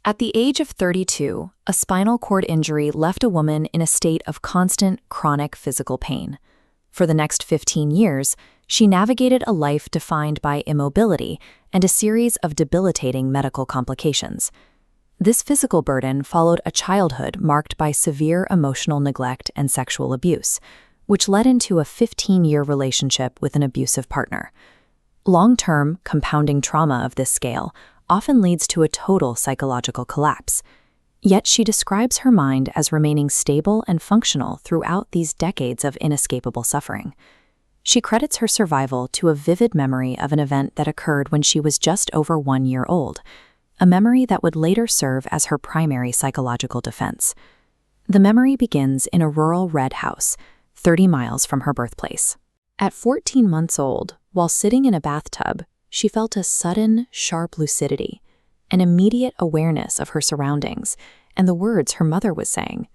At the age of 32, a spinal cord injury left a woman in a state of constant, chronic physical pain. For the next 15 years, she navigated a life defined by immobility and a series of debilitating medical complications. This physical burden followed a childhood marked by severe emotional neglect and sexual abuse, which led into a 15-year relationship with an abusive partner. Long-term, compounding trauma of this scale often leads to a total psychological collapse. Yet she describes her mind as remaining stable and functional throughout these decades of inescapable suffering. She credits her survival to a vivid memory of an event that occurred when she was just over 1 year old, a memory that would later serve as her primary psychological defense. The memory begins in a rural red house, 30 miles from her birthplace. At 14 months old, while sitting in a bathtub, she felt a sudden, sharp lucidity, an immediate awareness of her surroundings and the words her mother was saying.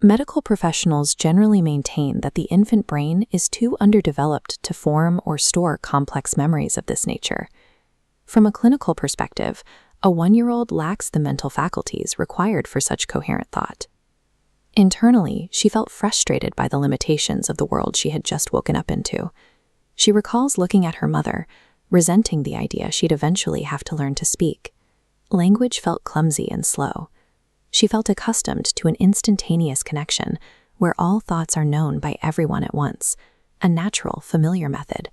Medical professionals generally maintain that the infant brain is too underdeveloped to form or store complex memories of this nature. From a clinical perspective, a 1-year-old lacks the mental faculties required for such coherent thought. Internally, she felt frustrated by the limitations of the world she had just woken up into. She recalls looking at her mother, resenting the idea she'd eventually have to learn to speak. Language felt clumsy and slow. She felt accustomed to an instantaneous connection where all thoughts are known by everyone at once, a natural, familiar method.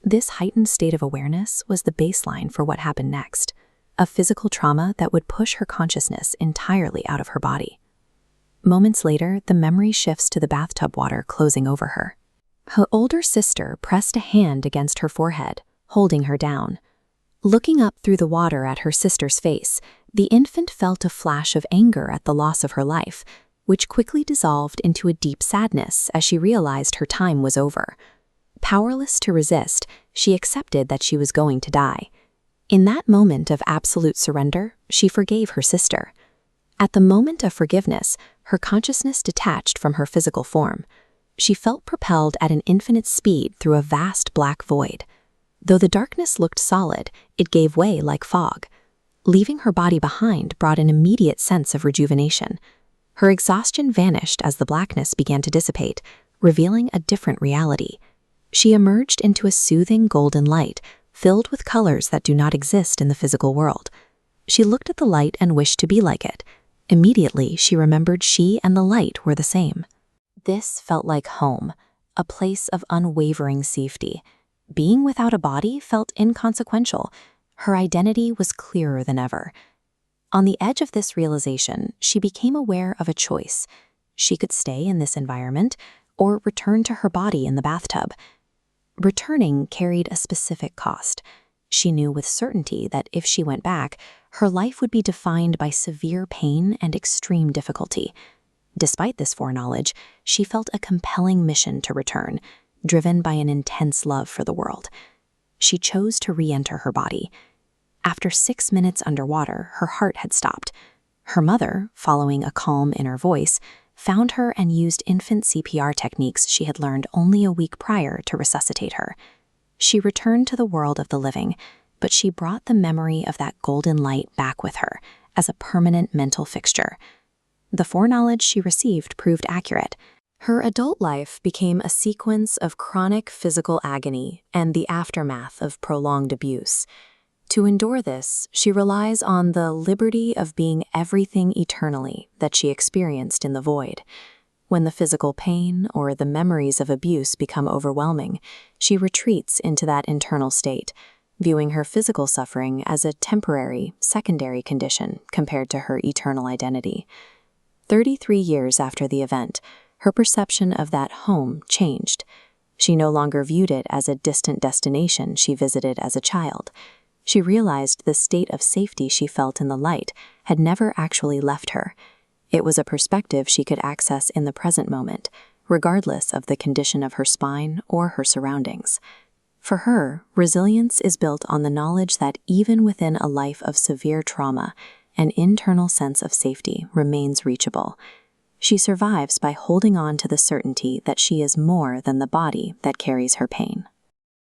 This heightened state of awareness was the baseline for what happened next, a physical trauma that would push her consciousness entirely out of her body. Moments later, the memory shifts to the bathtub water closing over her. Her older sister pressed a hand against her forehead, holding her down. Looking up through the water at her sister's face, the infant felt a flash of anger at the loss of her life, which quickly dissolved into a deep sadness as she realized her time was over. Powerless to resist, she accepted that she was going to die. In that moment of absolute surrender, she forgave her sister. At the moment of forgiveness, her consciousness detached from her physical form. She felt propelled at an infinite speed through a vast black void. Though the darkness looked solid, it gave way like fog. Leaving her body behind brought an immediate sense of rejuvenation. Her exhaustion vanished as the blackness began to dissipate, revealing a different reality. She emerged into a soothing golden light, filled with colors that do not exist in the physical world. She looked at the light and wished to be like it. Immediately, she remembered she and the light were the same. This felt like home, a place of unwavering safety. Being without a body felt inconsequential. Her identity was clearer than ever. On the edge of this realization, she became aware of a choice. She could stay in this environment or return to her body in the bathtub. Returning carried a specific cost. She knew with certainty that if she went back, her life would be defined by severe pain and extreme difficulty. Despite this foreknowledge, she felt a compelling mission to return, driven by an intense love for the world. She chose to re-enter her body. After 6 minutes underwater, her heart had stopped. Her mother, following a calm inner voice, found her and used infant CPR techniques she had learned only a week prior to resuscitate her. She returned to the world of the living, but she brought the memory of that golden light back with her as a permanent mental fixture. The foreknowledge she received proved accurate. Her adult life became a sequence of chronic physical agony and the aftermath of prolonged abuse. To endure this, she relies on the liberty of being everything eternally that she experienced in the void. When the physical pain or the memories of abuse become overwhelming, she retreats into that internal state, viewing her physical suffering as a temporary, secondary condition compared to her eternal identity. 33 years after the event, her perception of that home changed. She no longer viewed it as a distant destination she visited as a child. She realized the state of safety she felt in the light had never actually left her. It was a perspective she could access in the present moment, regardless of the condition of her spine or her surroundings. For her, resilience is built on the knowledge that even within a life of severe trauma, an internal sense of safety remains reachable. She survives by holding on to the certainty that she is more than the body that carries her pain.